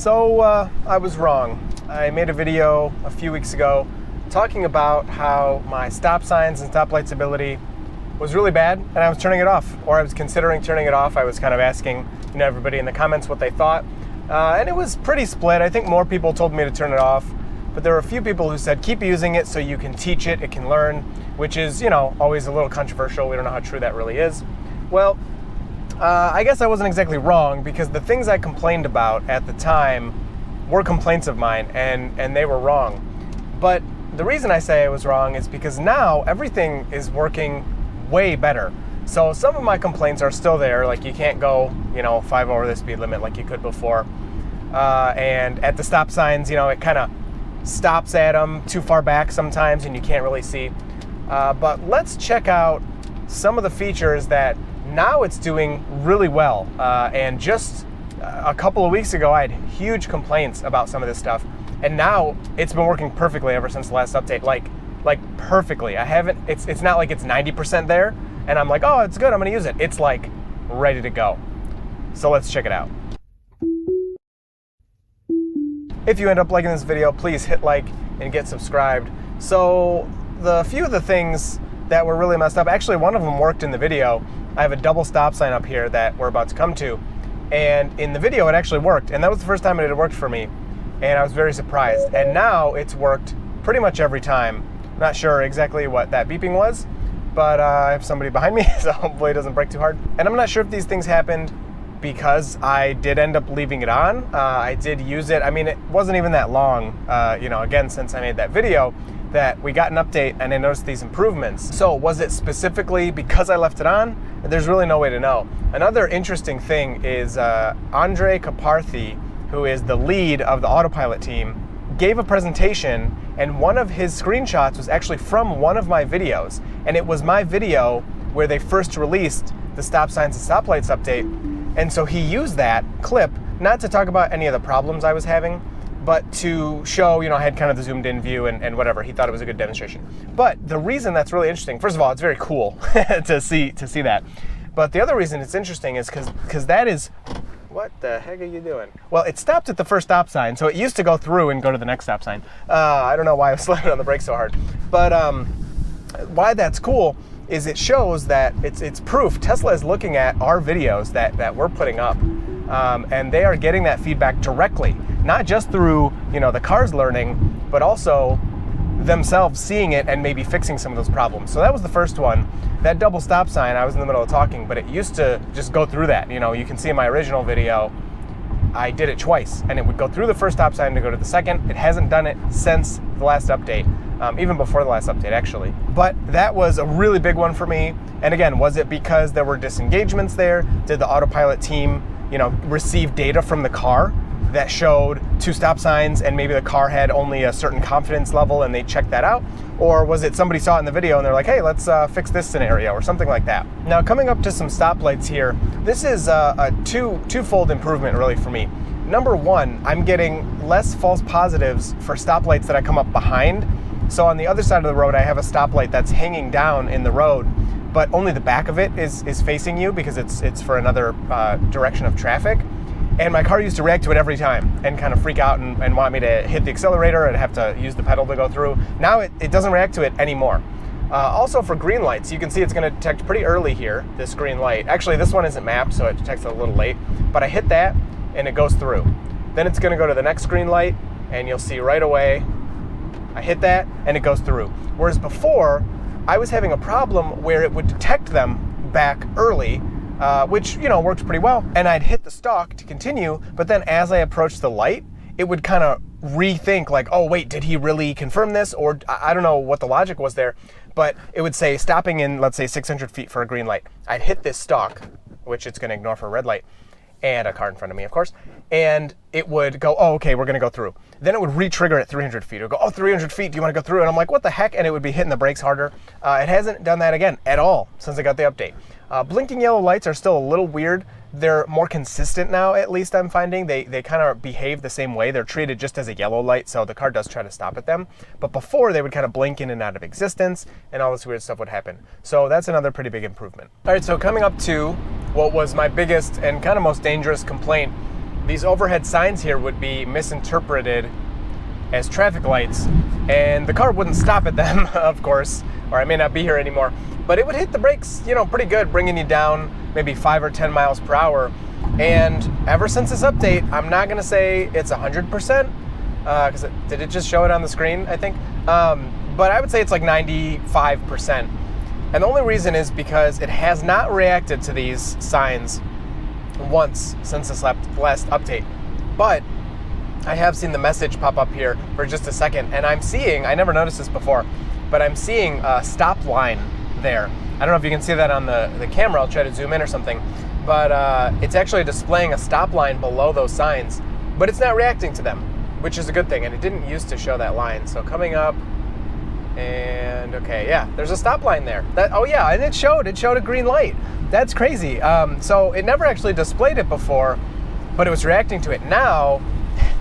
So I was wrong. I made a video a few weeks ago talking about how my stop signs and stop light stability was really bad and I was turning it off, or I was considering turning it off. I was kind of asking everybody in the comments what they thought, and it was pretty split. I think more people told me to turn it off, but there were a few people who said keep using it so you can teach it, it can learn, which is always a little controversial. We don't know how true that really is. Well, I guess I wasn't exactly wrong, because the things I complained about at the time were complaints of mine, and they were wrong. But the reason I say I was wrong is because now everything is working way better. So some of my complaints are still there, like you can't go 5 over the speed limit like you could before. And at the stop signs, it kind of stops at them too far back sometimes and you can't really see. But let's check out some of the features that now it's doing really well. And just a couple of weeks ago, I had huge complaints about some of this stuff. And now it's been working perfectly ever since the last update, like perfectly. It's not like it's 90% there and I'm like, oh, it's good, I'm gonna use it. It's like ready to go. So let's check it out. If you end up liking this video, please hit like and get subscribed. So the few of the things that were really messed up, actually one of them worked in the video. I have a double stop sign up here that we're about to come to, and in the video it actually worked, and that was the first time it had worked for me, and I was very surprised. And now it's worked pretty much every time. Not sure exactly what that beeping was, but I have somebody behind me, so hopefully it doesn't break too hard. And I'm not sure if these things happened because I did end up leaving it on. I did use it. I mean, it wasn't even that long, again, since I made that video, that we got an update and I noticed these improvements. So was it specifically because I left it on? There's really no way to know. Another interesting thing is Andre Kaparthi, who is the lead of the autopilot team, gave a presentation, and one of his screenshots was actually from one of my videos. And it was my video where they first released the stop signs and stoplights update. And so he used that clip, not to talk about any of the problems I was having, but to show, I had kind of the zoomed in view and whatever. He thought it was a good demonstration. But the reason that's really interesting, first of all, it's very cool to see that. But the other reason it's interesting is because that is, what the heck are you doing? Well, it stopped at the first stop sign, so it used to go through and go to the next stop sign. I don't know why I was slamming on the brakes so hard. But why that's cool is it shows that it's proof. Tesla is looking at our videos that we're putting up, and they are getting that feedback directly, not just through the car's learning, but also themselves seeing it and maybe fixing some of those problems. So that was the first one. That double stop sign, I was in the middle of talking, but it used to just go through that. You can see in my original video, I did it twice, and it would go through the first stop sign to go to the second. It hasn't done it since the last update, even before the last update, actually. But that was a really big one for me. And again, was it because there were disengagements there? Did the autopilot team, receive data from the car that showed 2 stop signs and maybe the car had only a certain confidence level and they checked that out? Or was it somebody saw it in the video and they're like, hey, let's fix this scenario or something like that? Now, coming up to some stoplights here, this is a twofold improvement really for me. Number one, I'm getting less false positives for stoplights that I come up behind. So on the other side of the road, I have a stoplight that's hanging down in the road, but only the back of it is facing you because it's for another direction of traffic. And my car used to react to it every time and kind of freak out and want me to hit the accelerator and have to use the pedal to go through. Now it doesn't react to it anymore. Also for green lights, you can see it's going to detect pretty early here, this green light. Actually, this one isn't mapped, so it detects it a little late. But I hit that and it goes through. Then it's going to go to the next green light and you'll see right away, I hit that and it goes through. Whereas before, I was having a problem where it would detect them back early, which, worked pretty well. And I'd hit the stalk to continue, but then as I approached the light, it would kind of rethink like, oh, wait, did he really confirm this? Or I don't know what the logic was there, but it would say stopping in, let's say 600 feet for a green light. I'd hit this stalk, which it's going to ignore for a red light, and a car in front of me, of course, and it would go, oh, okay, we're going to go through. Then it would re-trigger at 300 feet. It would go, oh, 300 feet, do you want to go through? And I'm like, what the heck? And it would be hitting the brakes harder. It hasn't done that again at all since I got the update. Blinking yellow lights are still a little weird. They're more consistent now, at least I'm finding. They kind of behave the same way. They're treated just as a yellow light, so the car does try to stop at them. But before, they would kind of blink in and out of existence, and all this weird stuff would happen. So that's another pretty big improvement. All right, so coming up to what was my biggest and kind of most dangerous complaint these overhead signs here would be misinterpreted as traffic lights, and the car wouldn't stop at them, of course, or I may not be here anymore, but it would hit the brakes, pretty good, bringing you down maybe 5 or 10 miles per hour. And ever since this update, I'm not going to say it's 100%, because did it just show it on the screen, I think? But I would say it's like 95%. And the only reason is because it has not reacted to these signs once since this last update. But I have seen the message pop up here for just a second, and I'm seeing, I never noticed this before, but I'm seeing a stop line there. I don't know if you can see that on the camera. I'll try to zoom in or something. But it's actually displaying a stop line below those signs, but it's not reacting to them, which is a good thing, and it didn't used to show that line. So coming up, and okay, yeah, there's a stop line there. Oh yeah, and it showed a green light. That's crazy. So it never actually displayed it before, but it was reacting to it. Now,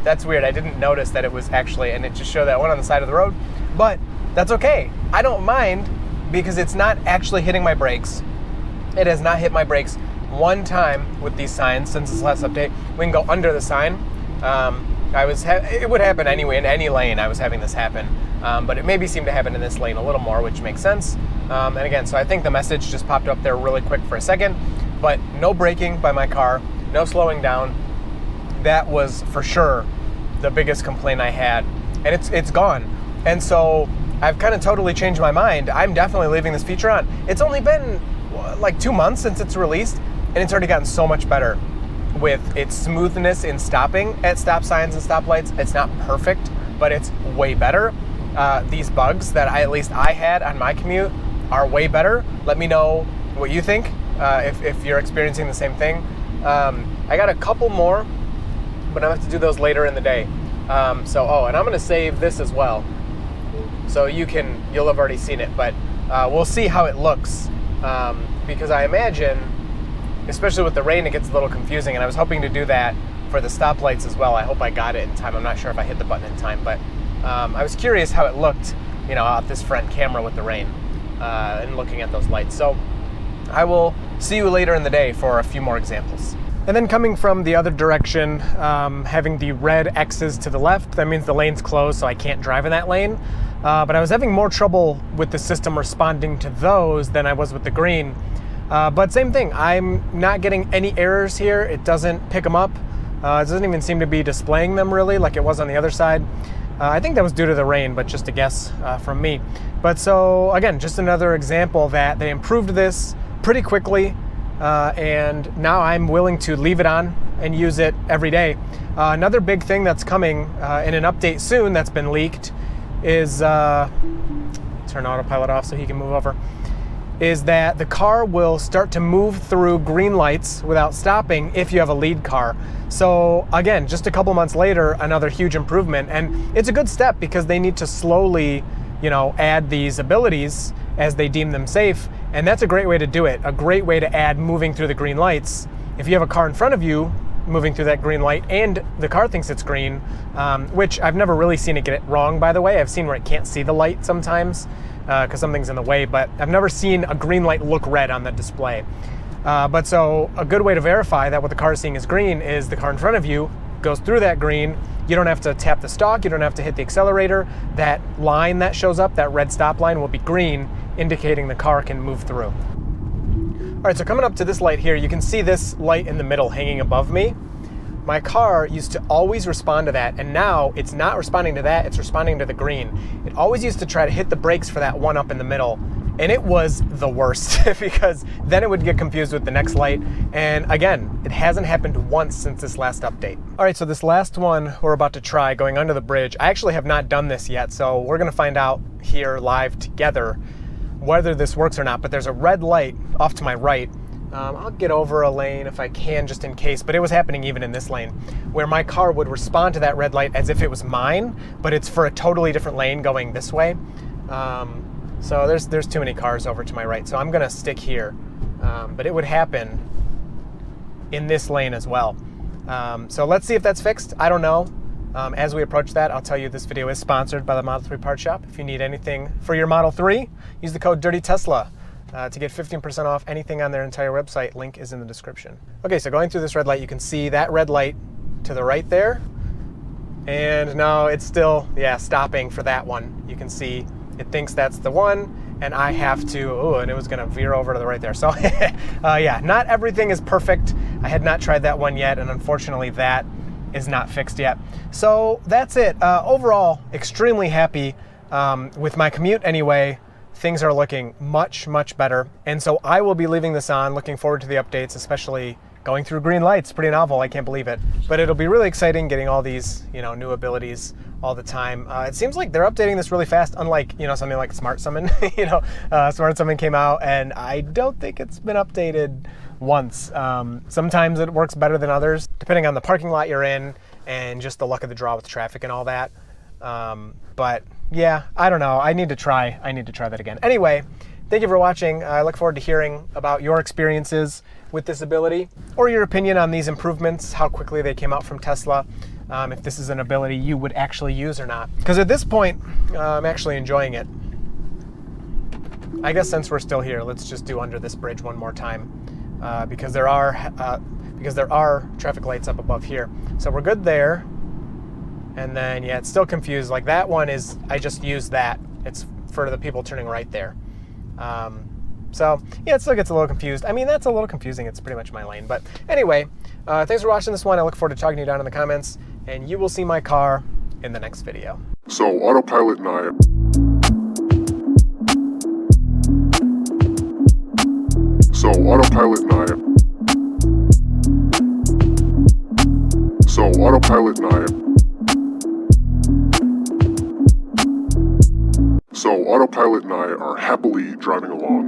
that's weird. I didn't notice that it was actually, and it just showed that one on the side of the road, but that's okay. I don't mind because it's not actually hitting my brakes. It has not hit my brakes one time with these signs since this last update. We can go under the sign. It would happen anyway in any lane. I was having this happen, but it maybe seemed to happen in this lane a little more, which makes sense. And again, so I think the message just popped up there really quick for a second, but no braking by my car, no slowing down. That was for sure the biggest complaint I had, and it's gone. And so I've kind of totally changed my mind. I'm definitely leaving this feature on. It's only been like 2 months since it's released, and it's already gotten so much better with its smoothness in stopping at stop signs and stoplights. It's not perfect, but it's way better. These bugs that at least I had on my commute are way better. Let me know what you think, if you're experiencing the same thing. I got a couple more, but I have to do those later in the day. And I'm gonna save this as well, so you'll have already seen it, but we'll see how it looks, because I imagine, especially with the rain, it gets a little confusing, and I was hoping to do that for the stoplights as well. I hope I got it in time. I'm not sure if I hit the button in time, but I was curious how it looked, out this front camera with the rain, and looking at those lights. So I will see you later in the day for a few more examples. And then coming from the other direction, having the red X's to the left, that means the lane's closed, so I can't drive in that lane. But I was having more trouble with the system responding to those than I was with the green. But same thing, I'm not getting any errors here. It doesn't pick them up. It doesn't even seem to be displaying them really like it was on the other side. I think that was due to the rain, but just a guess from me. But so again, just another example that they improved this pretty quickly, and now I'm willing to leave it on and use it every day. Another big thing that's coming in an update soon that's been leaked is, turn autopilot off so he can move over, is that the car will start to move through green lights without stopping if you have a lead car. So again, just a couple months later, another huge improvement, and it's a good step because they need to slowly, add these abilities as they deem them safe, and that's a great way to do it, a great way to add moving through the green lights. If you have a car in front of you moving through that green light and the car thinks it's green, which I've never really seen it get it wrong, by the way. I've seen where it can't see the light sometimes because something's in the way, but I've never seen a green light look red on the display. But so a good way to verify that what the car is seeing is green is the car in front of you goes through that green. You don't have to tap the stalk, you don't have to hit the accelerator. That line that shows up, that red stop line, will be green, indicating the car can move through. All right, so coming up to this light here, you can see this light in the middle hanging above me. My car used to always respond to that, and now it's not responding to that, it's responding to the green. It always used to try to hit the brakes for that one up in the middle, and it was the worst because then it would get confused with the next light. And again, it hasn't happened once since this last update. All right, so this last one we're about to try, going under the bridge, I actually have not done this yet, so we're gonna find out here live together whether this works or not. But there's a red light off to my right. I'll get over a lane if I can, just in case, but it was happening even in this lane, where my car would respond to that red light as if it was mine, but it's for a totally different lane going this way. So there's too many cars over to my right, so I'm gonna stick here. But it would happen in this lane as well. So let's see if that's fixed. I don't know. As we approach that, I'll tell you this video is sponsored by the Model 3 Part Shop. If you need anything for your Model 3, use the code DirtyTesla. To get 15% off anything on their entire website. Link is in the description. Okay, so going through this red light, you can see that red light to the right there. And no, it's still, yeah, stopping for that one. You can see it thinks that's the one, and I have to, oh, and it was gonna veer over to the right there. So yeah, not everything is perfect. I had not tried that one yet, and unfortunately that is not fixed yet. So that's it. Overall, extremely happy with my commute anyway. Things are looking much, much better. And so I will be leaving this on, looking forward to the updates, especially going through green lights. Pretty novel, I can't believe it. But it'll be really exciting getting all these, new abilities all the time. It seems like they're updating this really fast, unlike, something like Smart Summon. Smart Summon came out, and I don't think it's been updated once. Sometimes it works better than others, depending on the parking lot you're in and just the luck of the draw with traffic and all that. But yeah, I don't know. I need to try that again. Anyway, thank you for watching. I look forward to hearing about your experiences with this ability, or your opinion on these improvements, how quickly they came out from Tesla, if this is an ability you would actually use or not. Because at this point, I'm actually enjoying it. I guess since we're still here, let's just do under this bridge one more time, because there are traffic lights up above here. So we're good there. And then, yeah, it's still confused. Like that one is, I just used that. It's for the people turning right there. So yeah, it still gets a little confused. I mean, that's a little confusing. It's pretty much my lane. But anyway, thanks for watching this one. I look forward to talking to you down in the comments, and you will see my car in the next video. So autopilot and I. So autopilot and I. So autopilot and I. So autopilot and I are happily driving along.